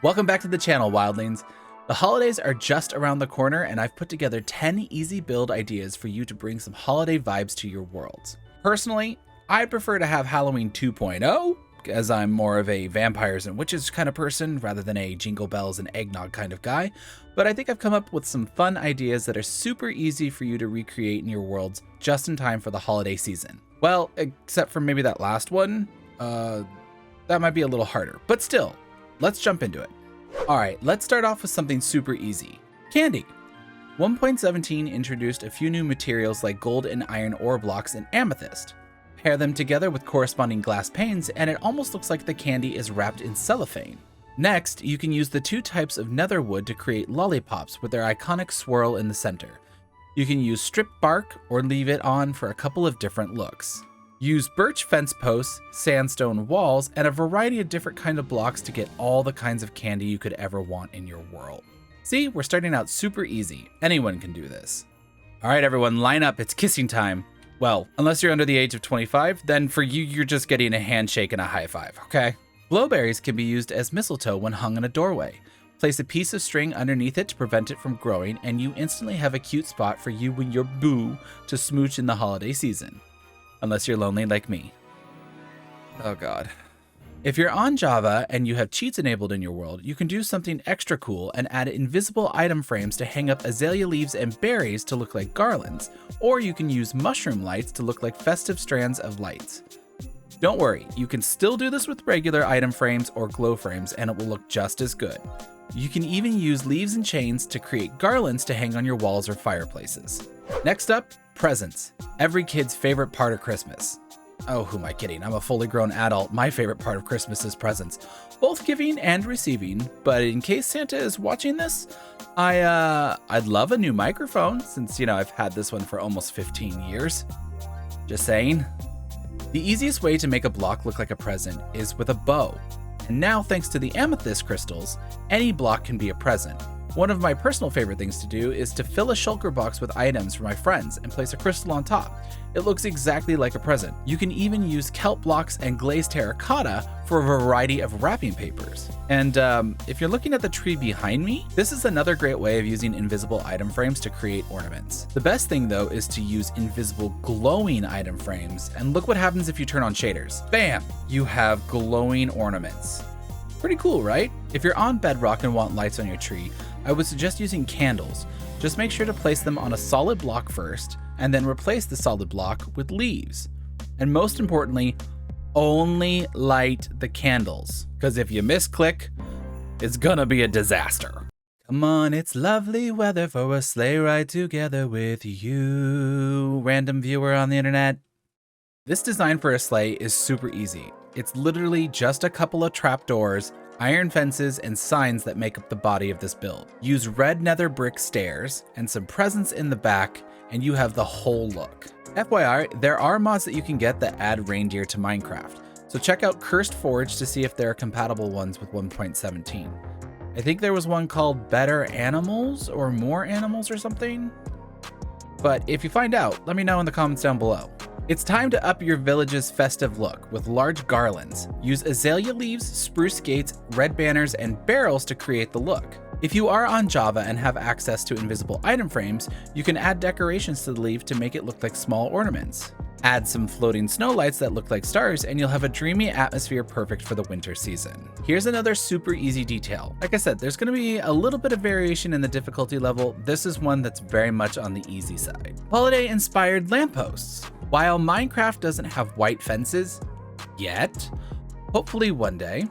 Welcome back to the channel, wildlings. The holidays are just around the corner, and I've put together 10 easy build ideas for you to bring some holiday vibes to your worlds. Personally, I prefer to have Halloween 2.0, as I'm more of a vampires and witches kind of person rather than a jingle bells and eggnog kind of guy, but I think I've come up with some fun ideas that are super easy for you to recreate in your worlds just in time for the holiday season. Well, except for maybe that last one, that might be a little harder, but still, let's jump into it. All right, let's start off with something super easy. Candy. 1.17 introduced a few new materials like gold and iron ore blocks and amethyst. Pair them together with corresponding glass panes and it almost looks like the candy is wrapped in cellophane. Next, you can use the two types of nether wood to create lollipops with their iconic swirl in the center. You can use stripped bark or leave it on for a couple of different looks. Use birch fence posts, sandstone walls, and a variety of different kinds of blocks to get all the kinds of candy you could ever want in your world. See, we're starting out super easy. Anyone can do this. All right, everyone, line up. It's kissing time. Well, unless you're under the age of 25, then for you, you're just getting a handshake and a high five, okay? Glowberries can be used as mistletoe when hung in a doorway. Place a piece of string underneath it to prevent it from growing, and you instantly have a cute spot for you and your boo to smooch in the holiday season. Unless you're lonely like me. Oh God. If you're on Java and you have cheats enabled in your world, you can do something extra cool and add invisible item frames to hang up azalea leaves and berries to look like garlands, or you can use mushroom lights to look like festive strands of lights. Don't worry, you can still do this with regular item frames or glow frames and it will look just as good. You can even use leaves and chains to create garlands to hang on your walls or fireplaces. Next up, presents. Every kid's favorite part of Christmas. Oh, who am I kidding? I'm a fully grown adult. My favorite part of Christmas is presents, both giving and receiving. But in case Santa is watching this, I'd love a new microphone since, you know, I've had this one for almost 15 years. Just saying. The easiest way to make a block look like a present is with a bow. And now, thanks to the amethyst crystals, any block can be a present. One of my personal favorite things to do is to fill a shulker box with items for my friends and place a crystal on top. It looks exactly like a present. You can even use kelp blocks and glazed terracotta for a variety of wrapping papers. And if you're looking at the tree behind me, this is another great way of using invisible item frames to create ornaments. The best thing though is to use invisible glowing item frames, and look what happens if you turn on shaders. Bam! You have glowing ornaments. Pretty cool, right? If you're on bedrock and want lights on your tree, I would suggest using candles. Just make sure to place them on a solid block first, and then replace the solid block with leaves. And most importantly, only light the candles, because if you misclick, it's gonna be a disaster. Come on, it's lovely weather for a sleigh ride together with you, random viewer on the internet. This design for a sleigh is super easy. It's literally just a couple of trapdoors, iron fences, and signs that make up the body of this build. Use red nether brick stairs and some presents in the back, and you have the whole look. FYI, there are mods that you can get that add reindeer to Minecraft, so check out Cursed Forge to see if there are compatible ones with 1.17. I think there was one called Better Animals or More Animals or something. But if you find out, let me know in the comments down below. It's time to up your village's festive look with large garlands. Use azalea leaves, spruce gates, red banners, and barrels to create the look. If you are on Java and have access to invisible item frames, you can add decorations to the leaf to make it look like small ornaments. Add some floating snow lights that look like stars and you'll have a dreamy atmosphere perfect for the winter season. Here's another super easy detail. Like I said, there's going to be a little bit of variation in the difficulty level. This is one that's very much on the easy side. Holiday inspired lampposts. While Minecraft doesn't have white fences yet, hopefully one day,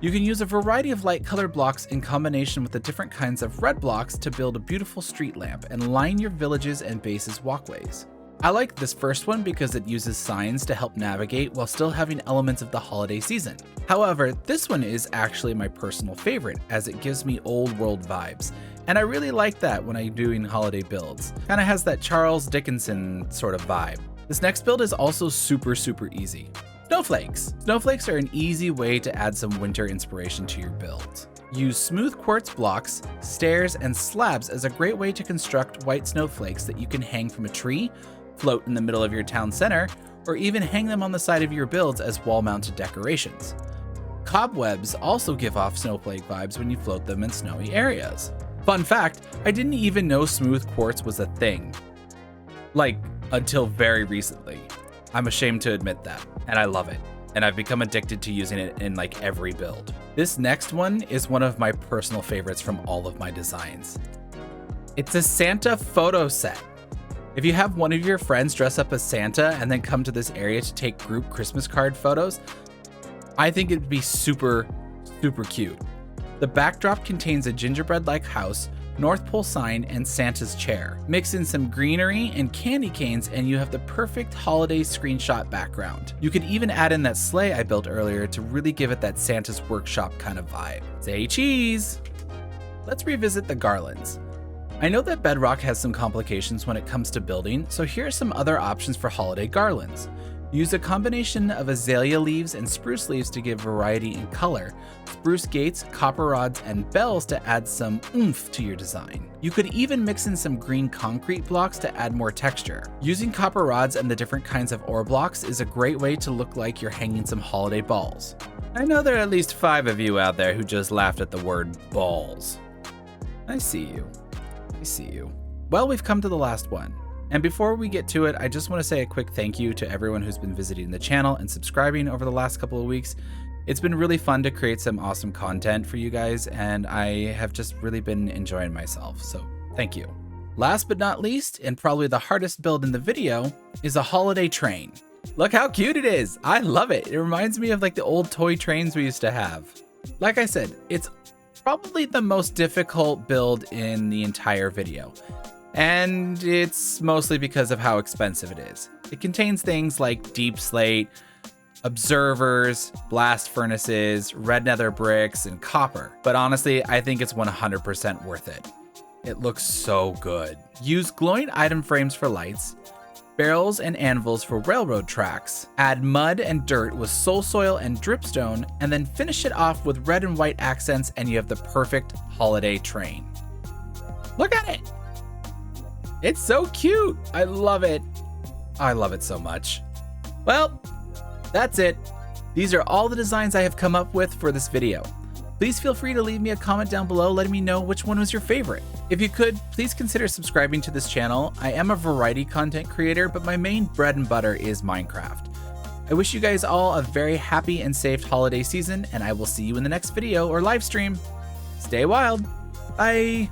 you can use a variety of light colored blocks in combination with the different kinds of red blocks to build a beautiful street lamp and line your villages and bases walkways. I like this first one because it uses signs to help navigate while still having elements of the holiday season. However, this one is actually my personal favorite as it gives me old world vibes. And I really like that when I'm doing holiday builds. Kinda has that Charles Dickinson sort of vibe. This next build is also super easy. Snowflakes. Snowflakes are an easy way to add some winter inspiration to your build. Use smooth quartz blocks, stairs, and slabs as a great way to construct white snowflakes that you can hang from a tree, float in the middle of your town center, or even hang them on the side of your builds as wall-mounted decorations. Cobwebs also give off snowflake vibes when you float them in snowy areas. Fun fact, I didn't even know smooth quartz was a thing. Like, until very recently. I'm ashamed to admit that, and I love it. And I've become addicted to using it in like every build. This next one is one of my personal favorites from all of my designs. It's a Santa photo set. If you have one of your friends dress up as Santa and then come to this area to take group Christmas card photos, I think it'd be super, super cute. The backdrop contains a gingerbread-like house, North Pole sign, and Santa's chair. Mix in some greenery and candy canes and you have the perfect holiday screenshot background. You could even add in that sleigh I built earlier to really give it that Santa's workshop kind of vibe. Say cheese! Let's revisit the garlands. I know that Bedrock has some complications when it comes to building, so here are some other options for holiday garlands. Use a combination of azalea leaves and spruce leaves to give variety in color, spruce gates, copper rods, and bells to add some oomph to your design. You could even mix in some green concrete blocks to add more texture. Using copper rods and the different kinds of ore blocks is a great way to look like you're hanging some holiday balls. I know there are at least 5 of you out there who just laughed at the word balls. I see you. I see you. Well, we've come to the last one. And before we get to it, I just want to say a quick thank you to everyone who's been visiting the channel and subscribing over the last couple of weeks. It's been really fun to create some awesome content for you guys, and I have just really been enjoying myself, so thank you. Last but not least, and probably the hardest build in the video, is a holiday train. Look how cute it is! I love it! It reminds me of like the old toy trains we used to have. Like I said, it's probably the most difficult build in the entire video. And it's mostly because of how expensive it is. It contains things like deep slate, observers, blast furnaces, red nether bricks, and copper. But honestly, I think it's 100% worth it. It looks so good. Use glowing item frames for lights, barrels and anvils for railroad tracks, add mud and dirt with soul soil and dripstone, and then finish it off with red and white accents and you have the perfect holiday train. Look at it! It's so cute! I love it. I love it so much. Well, that's it. These are all the designs I have come up with for this video. Please feel free to leave me a comment down below letting me know which one was your favorite. If you could, please consider subscribing to this channel. I am a variety content creator, but my main bread and butter is Minecraft. I wish you guys all a very happy and safe holiday season, and I will see you in the next video or live stream. Stay wild. Bye.